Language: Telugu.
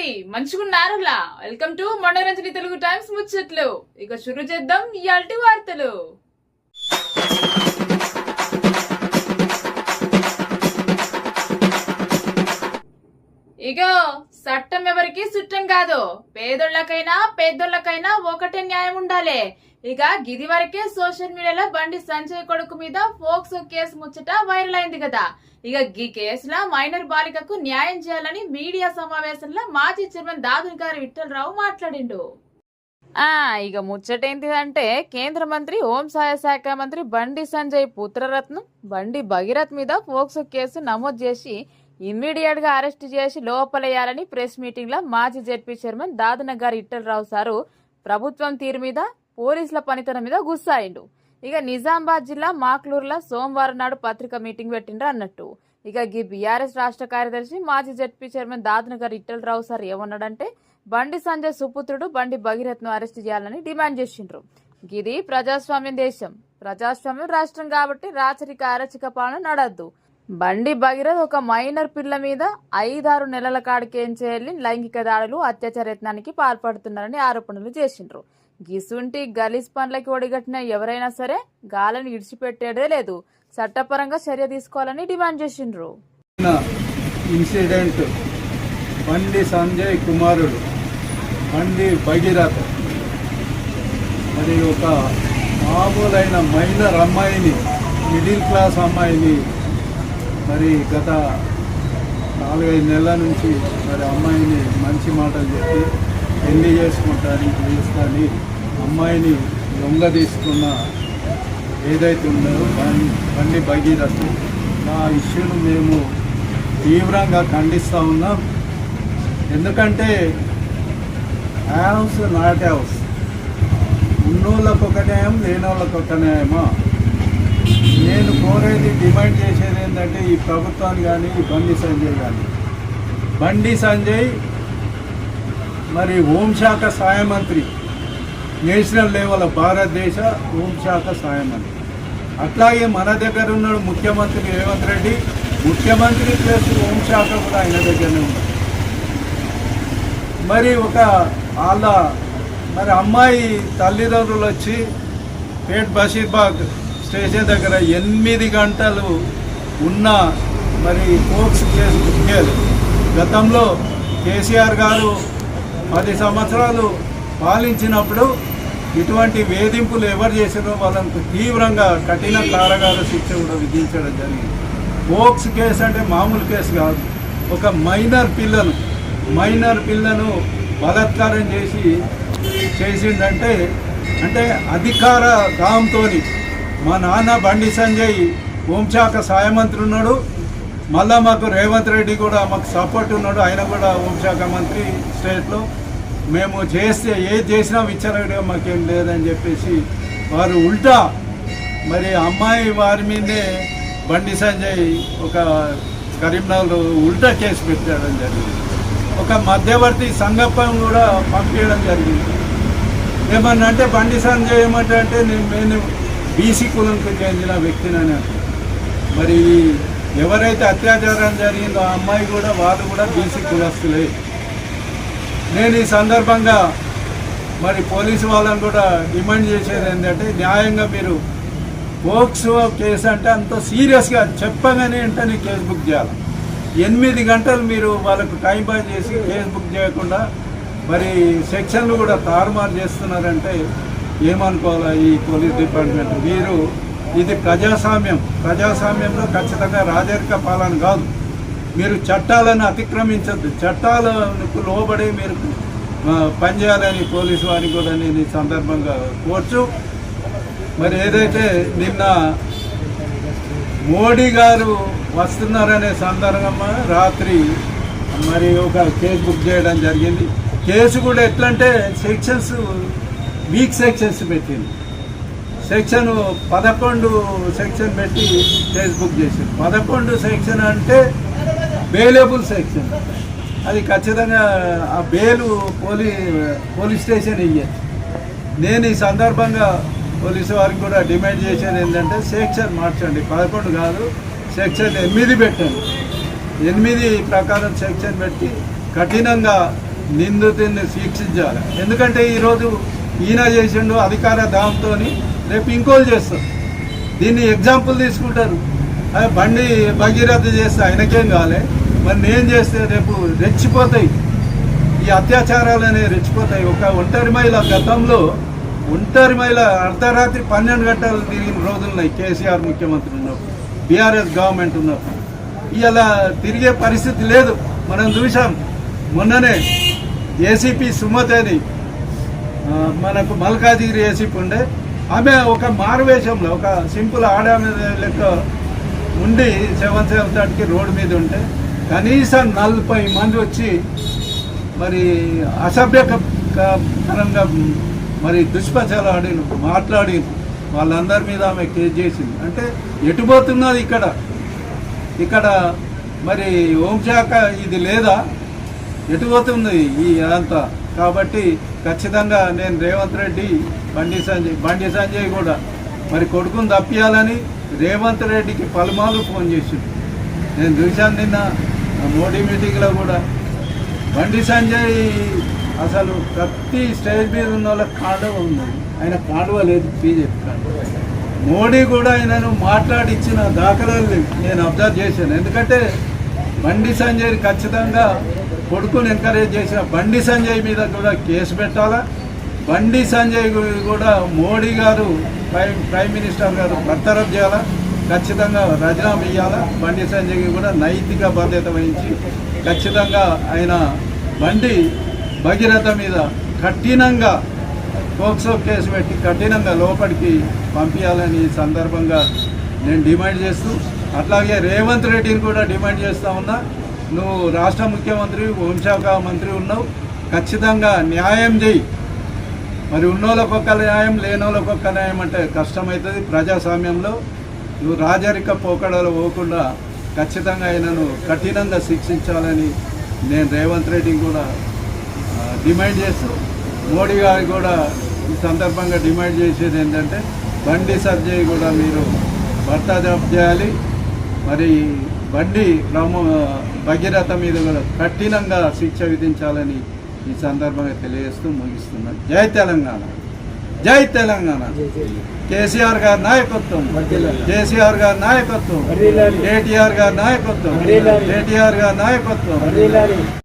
ఏంది మంచిగున్నారులా? వెల్కమ్ టు మనోరంజని తెలుగు టైమ్స్ ముచ్చట్లు. ఇక షురు చేద్దాం ఇయాల్టి వార్తలు. ఇగో చట్టం ఎవరికి చుట్టం కాదు. పేదోళ్ళకైనా పెద్దోళ్ళకైనా ఒకటే న్యాయం ఉండాలి. ఇక గిది వరకే సోషల్ మీడియాలో బండి సంజయ్ కొడుకు మీద ఫోక్సో కేసు ముచ్చట వైరల్ అయింది కదా. ఇక ఈ కేసులో మైనర్ బాలికకు న్యాయం చేయాలని మీడియా సమావేశంలో మాజీ చైర్మన్ దాదుని గారి విఠలరావు మాట్లాడిండు. ఇక ముచ్చటేంటి అంటే కేంద్ర మంత్రి హోంశాఖ శాఖ మంత్రి బండి సంజయ్ పుత్రరత్నం బండి భగీరథ్ మీద ఫోక్సో కేసు నమోదు చేసి ఇమ్మీడియట్ గా అరెస్ట్ చేసి లోపలేయాలని ప్రెస్ మీటింగ్ లో మాజీ జెడ్పీ చైర్మన్ దాదున గారి విఠలరావు సారు ప్రభుత్వం తీరు మీద పోలీసుల పనితనం మీద గుస్సాయిండు. ఇక నిజామాబాద్ జిల్లా మాక్లూరులో సోమవారం నాడు పత్రికా మీటింగ్ పెట్టిండ్రు అన్నట్టు. ఇక ఈ బీఆర్ఎస్ రాష్ట్ర కార్యదర్శి మాజీ జెడ్పీ చైర్మన్ దాదున గారి విఠలరావు సార్ ఏమన్నాడంటే బండి సంజయ్ సుపుత్రుడు బండి భగీరథ్ ను అరెస్ట్ చేయాలని డిమాండ్ చేసిండ్రు. ఇది ప్రజాస్వామ్యం దేశం, ప్రజాస్వామ్యం రాష్ట్రం కాబట్టి రాచరిక అరచిక పాలన నడద్దు. బండి భగీరథ్ ఒక మైనర్ పిల్ల మీద 5-6 నెలల కాడికేం చేయాలి లైంగిక దాడులు అత్యాచార యత్నానికి పాల్పడుతున్నారని ఆరోపణలు చేసిండ్రు. గిసుంటి గలీజ్ పనులకి ఒడిగట్టిన ఎవరైనా సరే గాలని ఇడిచిపెట్టేదే లేదు, చట్టపరంగా చర్య తీసుకోవాలని డిమాండ్ చేసిండ్రు. ఇన్సిడెంట్ బండి సంజయ్ కుమారుడు బండి భగీరథ్ మరి ఒక మామూలైన మైనర్ అమ్మాయిని, మిడిల్ క్లాస్ అమ్మాయిని మరి గత 4-5 నెలల నుంచి మరి అమ్మాయిని మంచి మాటలు చెప్పి పెళ్లి చేసుకుంటాని అమ్మాయిని దొంగ తీసుకున్న ఏదైతే ఉందో బండి భగీరథ్ ఆ ఇష్యూను మేము తీవ్రంగా ఖండిస్తూ ఉన్నాం. ఎందుకంటే హౌస్ నాట్ హౌస్, ఉన్నోళ్ళకు ఒక న్యాయం లేనోళ్ళకు ఒక న్యాయమా? నేను కోరేది, డిమాండ్ చేసేది ఏంటంటే ఈ ప్రభుత్వాన్ని కానీ ఈ బండి సంజయ్ కానీ, బండి సంజయ్ మరి హోంశాఖ సహాయ మంత్రి, నేషనల్ లెవెల్ భారతదేశ హోంశాఖ సహాయ మంత్రి. అట్లాగే మన దగ్గర ఉన్నాడు ముఖ్యమంత్రి రేవంత్ రెడ్డి, ముఖ్యమంత్రి ప్లస్ హోంశాఖ కూడా ఆయన దగ్గరనే ఉన్నాడు. మరి వాళ్ళ మరి అమ్మాయి తల్లిదండ్రులు వచ్చి పేట్ బషీర్బాగ్ స్టేషన్ దగ్గర 8 గంటలు ఉన్న మరి ఫోక్స్ కేసు బుక్కేలు. గతంలో కేసీఆర్ గారు 10 సంవత్సరాలు పాలించినప్పుడు ఇటువంటి వేధింపులు ఎవరు చేసినో వాళ్ళకు తీవ్రంగా కఠిన కారాగార శిక్ష కూడా విధించడం జరిగింది. ఫోక్స్ కేసు అంటే మామూలు కేసు కాదు. ఒక మైనర్ పిల్లను బలాత్కారం చేసిందంటే అధికార దాంతో మా నాన్న బండి సంజయ్ హోంశాఖ సహాయ మంత్రి ఉన్నాడు, మళ్ళా మాకు రేవంత్ రెడ్డి కూడా మాకు సపోర్ట్ ఉన్నాడు, ఆయన కూడా హోంశాఖ మంత్రి స్టేట్లో. మేము ఏది చేసినా విచ్చలవిడిగా మాకేం లేదని చెప్పేసి వారు ఉల్టా మరి అమ్మాయి వారి మీదే బండి సంజయ్ ఒక కరీంనగర్ ఉల్టా కేసు పెట్టడం జరిగింది. ఒక మధ్యవర్తి సంగప్పం కూడా పంపించడం జరిగింది. ఏమన్నా అంటే బండి సంజయ్ ఏమంటే నేను బీసీ కులంకు చెందిన వ్యక్తినని. మరి ఎవరైతే అత్యాచారం జరిగిందో ఆ అమ్మాయి కూడా వాళ్ళు కూడా బీసీ కులస్తులే. నేను ఈ సందర్భంగా మరి పోలీసు వాళ్ళని కూడా డిమాండ్ చేసేది ఏంటంటే న్యాయంగా మీరు ఫోక్సో కేసు అంటే అంత సీరియస్గా చెప్పగానే వెంటనే కేసు బుక్ చేయాలి. 8 గంటలు మీరు వాళ్ళకు టైం పాస్ చేసి కేసు బుక్ చేయకుండా మరి సెక్షన్లు కూడా తారుమారు చేస్తున్నారంటే ఏమనుకోవాలా ఈ పోలీస్ డిపార్ట్మెంట్? వీరు ఇది ప్రజాస్వామ్యంలో ఖచ్చితంగా రాజరిక పాలన కాదు. మీరు చట్టాలను అతిక్రమించద్దు, చట్టాలకు లోబడి మీరు పనిచేయాలని పోలీసు వారికి కూడా నేను ఈ సందర్భంగా కోర్చు. మరి ఏదైతే నిన్న మోడీ గారు వస్తున్నారనే సందర్భంగా రాత్రి మరి ఒక కేసు బుక్ చేయడం జరిగింది. కేసు కూడా ఎట్లంటే వీక్ సెక్షన్స్ పెట్టింది. సెక్షన్ 11 సెక్షన్ పెట్టి కేసు బుక్ చేసింది. 11 సెక్షన్ అంటే బెయిలబుల్ సెక్షన్. అది ఖచ్చితంగా ఆ బెయిల్ పోలీస్ స్టేషన్ ఇయ్యదు. నేను ఈ సందర్భంగా పోలీసు వారికి కూడా డిమాండ్ చేసేది ఏంటంటే సెక్షన్ మార్చండి, 11 కాదు సెక్షన్ 8 పెట్టండి. 8 ప్రకారం సెక్షన్ పెట్టి కఠినంగా నిందితుడిని శిక్షించాలి. ఎందుకంటే ఈరోజు ఈయన చేసిండు అధికార దాంతో, రేపు ఇంకోళ్ళు చేస్తారు. దీన్ని ఎగ్జాంపుల్ తీసుకుంటారు. బండి భగీరథ చేస్తే ఆయనకేం కావాలి, మరి నేను చేస్తే రేపు రెచ్చిపోతాయి. ఈ అత్యాచారాలు అనేవి రెచ్చిపోతాయి. ఒక ఒంటరి మహిళ గతంలో అర్ధరాత్రి 12 గంటలు తిరిగిన రోజులున్నాయి. కేసీఆర్ ముఖ్యమంత్రి ఉన్నప్పుడు, బీఆర్ఎస్ గవర్నమెంట్ ఉన్నప్పుడు. ఇలా తిరిగే పరిస్థితి లేదు. మనం చూసాం మొన్ననే ఏసీపీ సుమతి అని మనకు మల్కాజిగిరి ఏసీపీ ఉండే, ఆమె ఒక మారువేషంలో ఒక సింపుల్ ఆడామె లెక్క ఉండి 7:30కి రోడ్డు మీద ఉంటే కనీసం 40 మంది వచ్చి మరి అసభ్యకరంగా మరి దుష్ప్రచారాలు మాట్లాడి వాళ్ళందరి మీద ఆమె కేసు చేసింది. అంటే ఎటుపోతున్నది ఇక్కడ మరి హోంశాఖ ఇది లేదా, ఎటుపోతుంది ఈ అదంతా. కాబట్టి ఖచ్చితంగా నేను రేవంత్ రెడ్డి బండి సంజయ్ కూడా మరి కొడుకుని తప్పియాలని రేవంత్ రెడ్డికి పలుమార్లు ఫోన్ చేసిండు. నేను చూశాను నిన్న మోడీ మీటింగ్లో కూడా. బండి సంజయ్ అసలు ప్రతి స్టేజ్ మీద ఉన్న వాళ్ళకి కాండవ ఉన్నది, ఆయన కాండవ లేదు. బీజేపీ కాండవ. మోడీ కూడా ఆయనను మాట్లాడిచ్చిన దాఖలాలు నేను అబ్జర్వ్ చేశాను. ఎందుకంటే బండి సంజయ్ ఖచ్చితంగా కొడుకుని ఎంకరేజ్ చేసిన బండి సంజయ్ మీద కూడా కేసు పెట్టాలా. బండి సంజయ్ కూడా మోడీ గారు ప్రైమ్ మినిస్టర్ గారు బర్తరఫ్ చేయాలా, ఖచ్చితంగా రాజీనామా ఇవ్వాలా. బండి సంజయ్కి కూడా నైతిక బాధ్యత వహించి ఖచ్చితంగా ఆయన బండి భగీరథ మీద కఠినంగా పోక్సో కేసు పెట్టి కఠినంగా లోపలికి పంపించాలని ఈ సందర్భంగా నేను డిమాండ్ చేస్తూ, అట్లాగే రేవంత్ రెడ్డిని కూడా డిమాండ్ చేస్తూ ఉన్నా. నువ్వు రాష్ట్ర ముఖ్యమంత్రి, హోంశాఖ మంత్రి ఉన్నావు, ఖచ్చితంగా న్యాయం చేయి. మరి ఉన్నోళ్ళకి ఒక్క న్యాయం, లేనోళ్ళకి ఒక్క న్యాయం అంటే కష్టమవుతుంది ప్రజాస్వామ్యంలో. నువ్వు రాజరిక పోకడలు పోకుండా ఖచ్చితంగా ఆయనను కఠినంగా శిక్షించాలని నేను రేవంత్ రెడ్డిని కూడా డిమాండ్ చేస్తూ, మోడీ గారికి కూడా ఈ సందర్భంగా డిమాండ్ చేసేది ఏంటంటే బండి సంజయ్ కూడా మీరు బర్తరఫ్ చేయాలి. మరి బండి భగీరథ మీద కూడా కఠినంగా శిక్ష విధించాలని ఈ సందర్భంగా తెలియజేస్తూ ముగిస్తున్నాను. జై తెలంగాణ, జై తెలంగాణ. కేసీఆర్ గారి నాయకత్వం, కేసీఆర్ గారి నాయకత్వం, కేటీఆర్ గారి నాయకత్వం, కేటీఆర్ గారి నాయకత్వం.